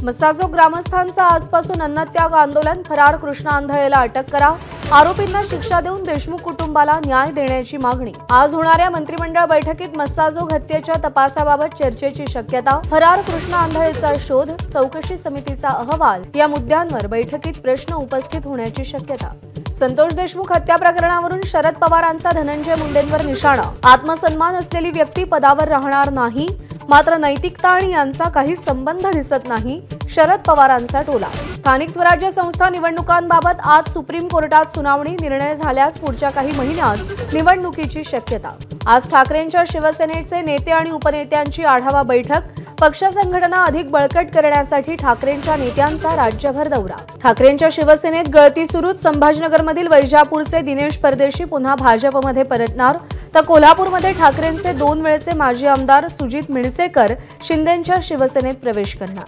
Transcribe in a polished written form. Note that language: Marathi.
मसाजो ग्रामस्थांचा आजपासून अन्नत्याग आंदोलन, फरार कृष्णा आंधळेला अटक करा, आरोपींना शिक्षा देऊन देशमुख कुटुंबाला न्याय देण्याची मागणी। आज होणाऱ्या मंत्रिमंडळ बैठकीत मसाजो हत्येच्या तपासाबाबत चर्चेची शक्यता, फरार कृष्णा आंधळेचा शोध, चौकशी समितीचा अहवाल या मुद्द्यांवर बैठकीत प्रश्न उपस्थित होण्याची शक्यता। संतोष देशमुख हत्या प्रकरणावरून शरद पवारांचा धनंजय मुंडेंवर निशाणा, आत्मसन्मान असलेली व्यक्ती पदावर राहणार नाही, मात्र नैतिकता आणि यांचा काही संबंध दिसत नाही, शरद पवारांचा टोला। स्थानिक स्वराज्य संस्था निवडणुकांबाबत आज सुप्रीम कोर्टात सुनावणी, निर्णय झाल्यास पुढच्या काही महिन्यात निवडणुकीची शक्यता। आज ठाकरेंच्या शिवसेनेचे नेते आणि उपनेत्यांची आढावा बैठक, पक्ष संघटना अधिक बळकट करण्यासाठी ठाकरेंच्या नेत्यांचा राज्यभर दौरा। ठाकरेंच्या शिवसेनेत गळती सुरूच, संभाजीनगरमधील वैजापूरचे दिनेश परदेशी पुन्हा भाजपमध्ये परतणार, तर कोल्हापूरमध्ये ठाकरेंचे 2 वेळचे माजी आमदार सुजित मिणसेकर शिंदेंच्या शिवसेनेत प्रवेश करणार।